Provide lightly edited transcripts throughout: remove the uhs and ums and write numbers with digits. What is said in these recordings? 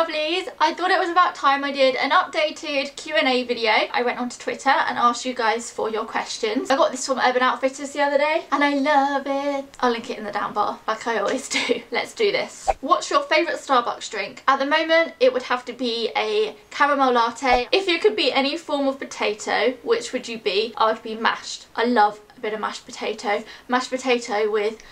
lovelies, I thought it was about time I did an updated Q&A video. I went onto Twitter and asked you guys for your questions. I got this from Urban Outfitters the other day and I love it. I'll link it in the down bar like I always do. Let's do this. What's your favourite Starbucks drink? At the moment it would have to be a caramel latte. If you could be any form of potato, which would you be? I would be mashed. I love a bit of mashed potato. Mashed potato with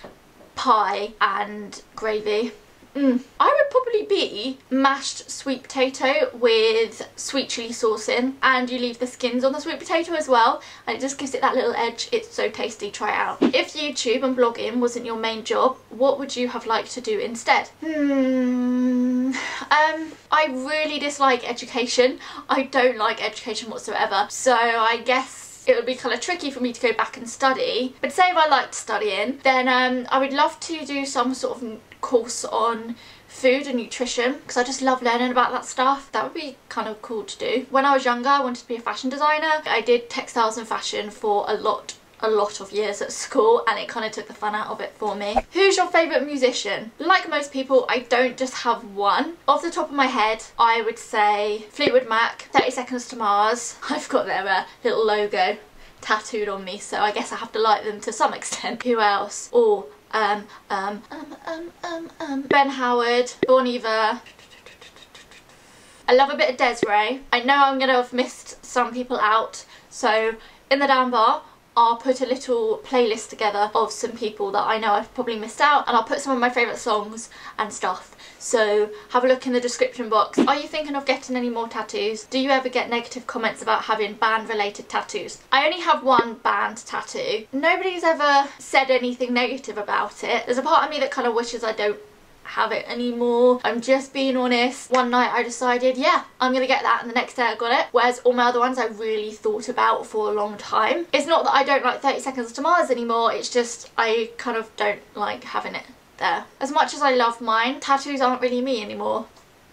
pie and gravy. I would probably be mashed sweet potato with sweet chilli sauce in, and you leave the skins on the sweet potato as well and it just gives it that little edge. It's so tasty, try it out. If YouTube and blogging wasn't your main job, what would you have liked to do instead? I really dislike education. I don't like education whatsoever, so I guess it would be kind of tricky for me to go back and study. But say if I liked studying, then I would love to do some sort of course on food and nutrition because I just love learning about that stuff. That would be kind of cool to do. When I was younger I wanted to be a fashion designer. I did textiles and fashion for a lot of years at school and it kind of took the fun out of it for me. Who's your favourite musician? Like most people, I don't just have one. Off the top of my head, I would say Fleetwood Mac, 30 Seconds to Mars. I've got their little logo tattooed on me, so I guess I have to like them to some extent. Who else? Oh, Ben Howard, Bon Iver. I love a bit of Desiree. I know I'm gonna have missed some people out, so in the down bar I'll put a little playlist together of some people that I know I've probably missed out, and I'll put some of my favourite songs and stuff. So have a look in the description box. Are you thinking of getting any more tattoos? Do you ever get negative comments about having band related tattoos? I only have one band tattoo. Nobody's ever said anything negative about it. There's a part of me that kind of wishes I don't have it anymore. I'm just being honest. One night I decided, yeah, I'm gonna get that, and the next day I got it. Whereas all my other ones I really thought about for a long time. It's not that I don't like 30 Seconds to Mars anymore, it's just I kind of don't like having it there. As much as I love mine, tattoos aren't really me anymore.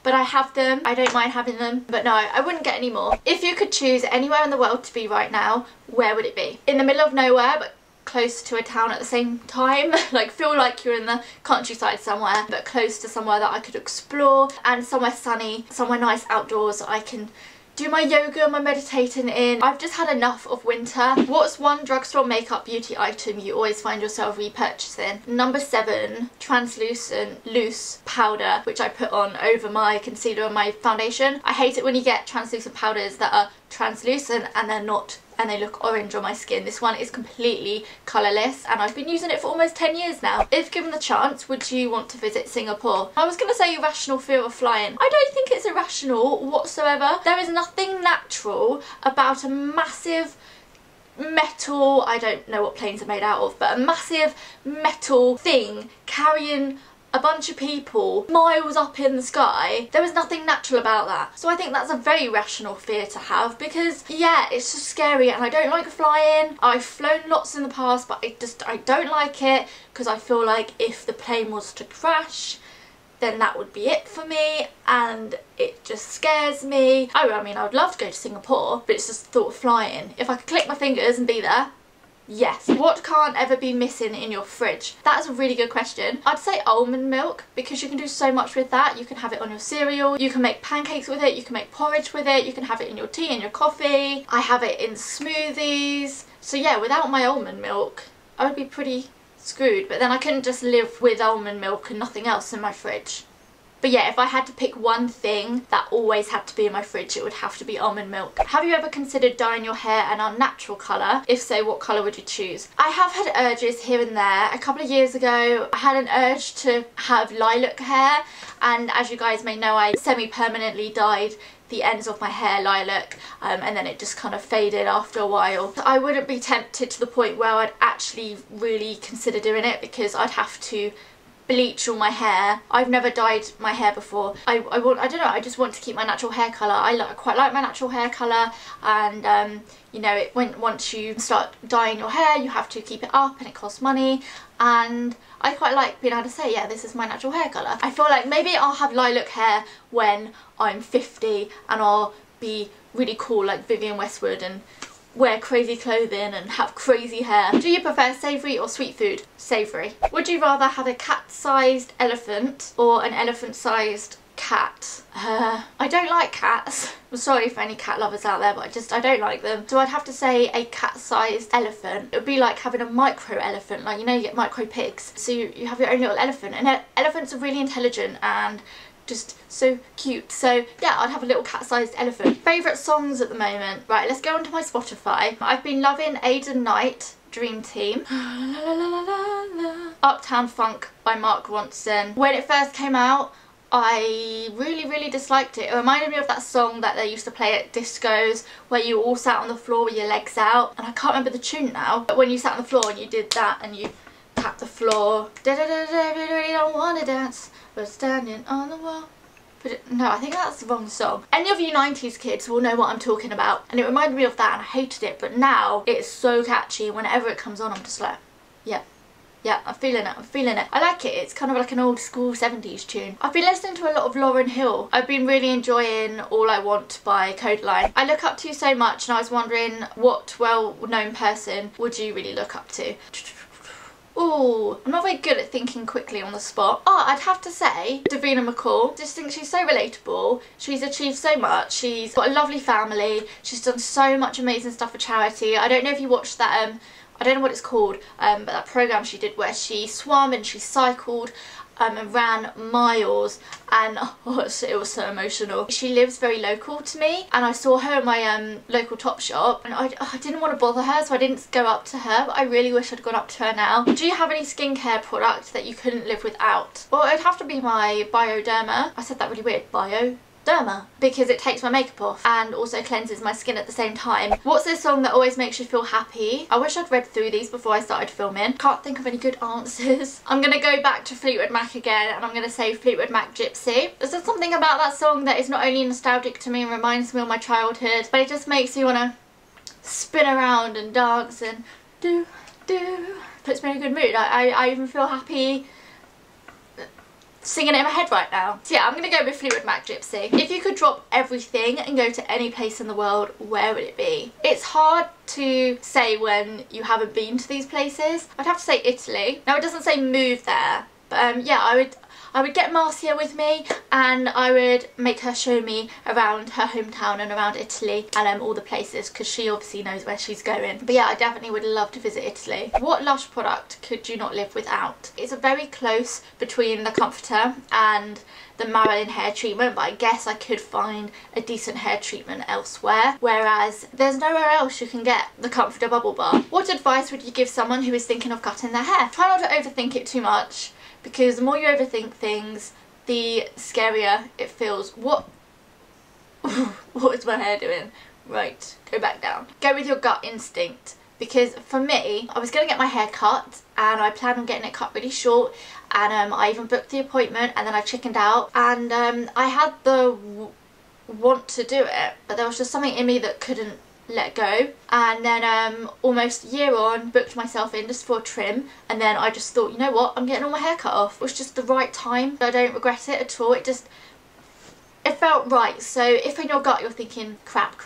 But I have them, I don't mind having them, but no, I wouldn't get any more. If you could choose anywhere in the world to be right now, where would it be? In the middle of nowhere, but close to a town at the same time. Like feel like you're in the countryside somewhere, but close to somewhere that I could explore, and somewhere sunny, somewhere nice outdoors I can do my yoga and my meditating in. I've just had enough of winter. What's one drugstore makeup beauty item you always find yourself repurchasing? Number 7, translucent loose powder, which I put on over my concealer and my foundation. I hate it when you get translucent powders that are translucent and they're not, and they look orange on my skin. This one is completely colourless and I've been using it for almost 10 years now. If given the chance, would you want to visit Singapore? I was going to say irrational fear of flying. I don't think it's irrational whatsoever. There is nothing natural about a massive metal, I don't know what planes are made out of, but a massive metal thing carrying a bunch of people miles up in the sky. There was nothing natural about that. So I think that's a very rational fear to have because, yeah, it's just scary and I don't like flying. I've flown lots in the past, but I don't like it because I feel like if the plane was to crash, then that would be it for me and it just scares me. I mean, I would love to go to Singapore, but it's just the thought of flying. If I could click my fingers and be there, yes. What can't ever be missing in your fridge? That is a really good question. I'd say almond milk because you can do so much with that. You can have it on your cereal, you can make pancakes with it, you can make porridge with it, you can have it in your tea and your coffee. I have it in smoothies. So yeah, without my almond milk, I would be pretty screwed. But then I couldn't just live with almond milk and nothing else in my fridge. But yeah, if I had to pick one thing that always had to be in my fridge, it would have to be almond milk. Have you ever considered dyeing your hair an unnatural colour? If so, what colour would you choose? I have had urges here and there. A couple of years ago, I had an urge to have lilac hair, and as you guys may know, I semi-permanently dyed the ends of my hair lilac, and then it just kind of faded after a while. I wouldn't be tempted to the point where I'd actually really consider doing it because I'd have to bleach all my hair. I've never dyed my hair before. I don't know, I just want to keep my natural hair colour. I quite like my natural hair colour, and you know, once you start dyeing your hair you have to keep it up and it costs money, and I quite like being able to say, yeah, this is my natural hair colour. I feel like maybe I'll have lilac hair when I'm 50 and I'll be really cool like Vivienne Westwood and wear crazy clothing and have crazy hair. Do you prefer savoury or sweet food? Savoury. Would you rather have a cat-sized elephant or an elephant-sized cat. I don't like cats. I'm sorry for any cat lovers out there, but I don't like them. So I'd have to say a cat-sized elephant. It would be like having a micro elephant, like, you know, you get micro pigs. So you have your own little elephant, and elephants are really intelligent and just so cute. So yeah, I'd have a little cat-sized elephant. Favourite songs at the moment. Right, let's go onto my Spotify. I've been loving Aiden Knight, Dream Team. Uptown Funk by Mark Ronson. When it first came out, I really disliked it. It reminded me of that song that they used to play at discos where you all sat on the floor with your legs out, and I can't remember the tune now, but when you sat on the floor and you did that and you tapped the floor, everybody don't wanna dance, we're standing on the wall. But no, I think that's the wrong song. Any of you 90s kids will know what I'm talking about, and it reminded me of that and I hated it, but now it's so catchy. Whenever it comes on, I'm just like, yeah, I'm feeling it, I'm feeling it. I like it. It's kind of like an old school 70s tune. I've been listening to a lot of Lauryn Hill. I've been really enjoying All I Want by Codeline. I look up to so much, and I was wondering what well-known person would you really look up to? Ooh, I'm not very good at thinking quickly on the spot. Oh, I'd have to say Davina McCall. Just think she's so relatable. She's achieved so much. She's got a lovely family. She's done so much amazing stuff for charity. I don't know if you watched that I don't know what it's called, but that programme she did where she swam and she cycled and ran miles, and oh, it was so emotional. She lives very local to me, and I saw her in my local Topshop, and I didn't want to bother her, so I didn't go up to her, but I really wish I'd gone up to her now. Do you have any skincare product that you couldn't live without? Well, it'd have to be my Bioderma. I said that really weird, Bioderma, because it takes my makeup off and also cleanses my skin at the same time. What's this song that always makes you feel happy? I wish I'd read through these before I started filming. Can't think of any good answers. I'm gonna go back to Fleetwood Mac again, and I'm gonna say Fleetwood Mac Gypsy. There's just something about that song that is not only nostalgic to me and reminds me of my childhood, but it just makes me wanna spin around and dance and do. Puts me in a good mood. I even feel happy singing it in my head right now. So yeah, I'm gonna go with Fleetwood Mac Gypsy. If you could drop everything and go to any place in the world, where would it be? It's hard to say when you haven't been to these places. I'd have to say Italy. Now, it doesn't say move there, but yeah, I would get Marcia with me, and I would make her show me around her hometown and around Italy and all the places, because she obviously knows where she's going. But yeah, I definitely would love to visit Italy. What Lush product could you not live without? It's a very close between the Comforter and the Marilyn hair treatment, but I guess I could find a decent hair treatment elsewhere, whereas there's nowhere else you can get the Comforter Bubble Bar. What advice would you give someone who is thinking of cutting their hair? Try not to overthink it too much, because the more you overthink things, the scarier it feels. What is my hair doing? Right, go back down. Go with your gut instinct, because for me, I was going to get my hair cut, and I planned on getting it cut really short, and I even booked the appointment, and then I chickened out, and I had the want to do it, but there was just something in me that couldn't let go. And then almost a year on, booked myself in just for a trim, and then I just thought, you know what, I'm getting all my hair cut off. It was just the right time. I don't regret it at all. It felt right. So if in your gut you're thinking crap,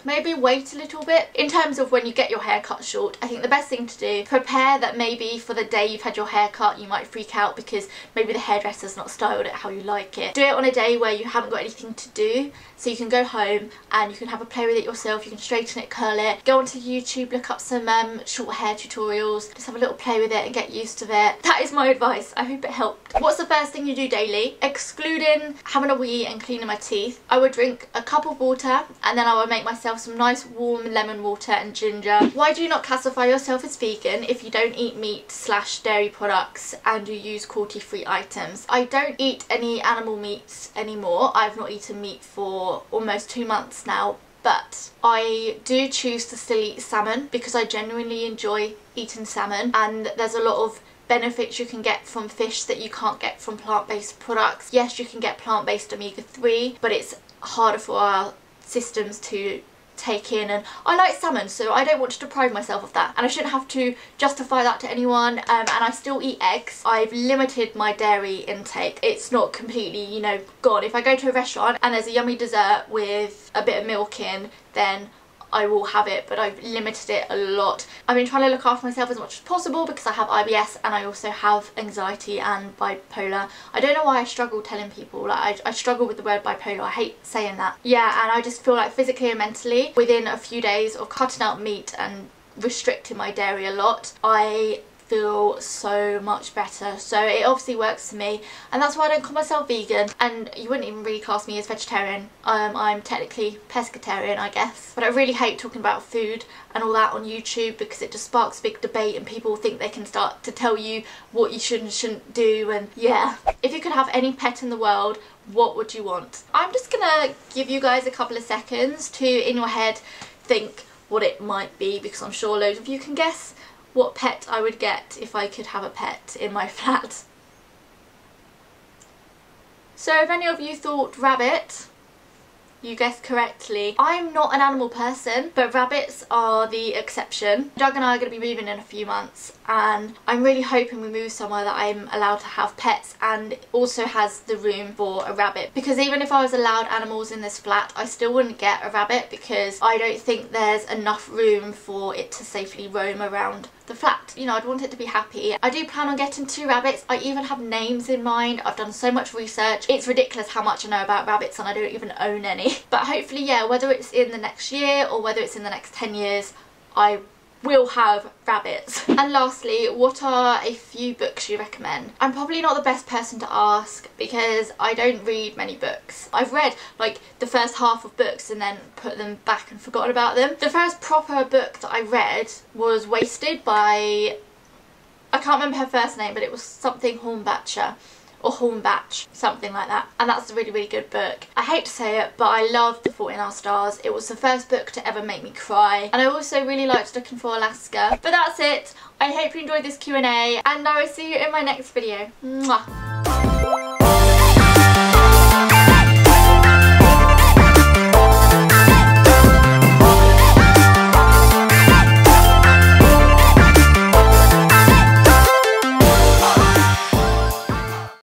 maybe wait a little bit. In terms of when you get your hair cut short, I think the best thing to do, prepare that maybe for the day you've had your hair cut you might freak out because maybe the hairdresser's not styled it how you like it. Do it on a day where you haven't got anything to do, so you can go home and you can have a play with it yourself. You can straighten it, curl it, go onto YouTube, look up some short hair tutorials, just have a little play with it and get used to it. That is my advice. I hope it helped. What's the first thing you do daily? Excluding having a wee and cleaning my teeth, I would drink a cup of water, and then I would make myself some nice warm lemon water and ginger. Why do you not classify yourself as vegan if you don't eat meat/dairy products and you use cruelty-free items? I don't eat any animal meats anymore. I've not eaten meat for almost 2 months now, but I do choose to still eat salmon because I genuinely enjoy eating salmon, and there's a lot of benefits you can get from fish that you can't get from plant-based products. Yes, you can get plant-based omega-3, but it's harder for our systems to take in, and I like salmon, so I don't want to deprive myself of that, and I shouldn't have to justify that to anyone. And I still eat eggs. I've limited my dairy intake. It's not completely, you know, gone. If I go to a restaurant and there's a yummy dessert with a bit of milk in, then I will have it, but I've limited it a lot. I've been trying to look after myself as much as possible because I have IBS and I also have anxiety and bipolar. I don't know why I struggle telling people, like I struggle with the word bipolar. I hate saying that. Yeah, and I just feel like physically and mentally, within a few days of cutting out meat and restricting my dairy a lot, I feel so much better. So it obviously works for me, and that's why I don't call myself vegan, and you wouldn't even really class me as vegetarian. I'm technically pescatarian, I guess. But I really hate talking about food and all that on YouTube because it just sparks big debate and people think they can start to tell you what you should and shouldn't do. And yeah, if you could have any pet in the world, what would you want? I'm just gonna give you guys a couple of seconds to, in your head, think what it might be, because I'm sure loads of you can guess what pet I would get if I could have a pet in my flat. So if any of you thought rabbit, you guessed correctly. I'm not an animal person, but rabbits are the exception. Doug and I are going to be moving in a few months, and I'm really hoping we move somewhere that I'm allowed to have pets and also has the room for a rabbit, because even if I was allowed animals in this flat, I still wouldn't get a rabbit because I don't think there's enough room for it to safely roam around the flat. You know, I'd want it to be happy. I do plan on getting 2 rabbits. I even have names in mind. I've done so much research. It's ridiculous how much I know about rabbits, and I don't even own any. But hopefully, yeah, whether it's in the next year or whether it's in the next 10 years, I will have rabbits. And lastly, what are a few books you recommend? I'm probably not the best person to ask because I don't read many books. I've read like the first half of books and then put them back and forgotten about them. The first proper book that I read was Wasted by, I can't remember her first name, but it was something Hornbacher. Or Hornbach, something like that. And that's a really, really good book. I hate to say it, but I loved The Fault in Our Stars. It was the first book to ever make me cry. And I also really liked Looking for Alaska. But that's it. I hope you enjoyed this Q&A, and I will see you in my next video. Mwah.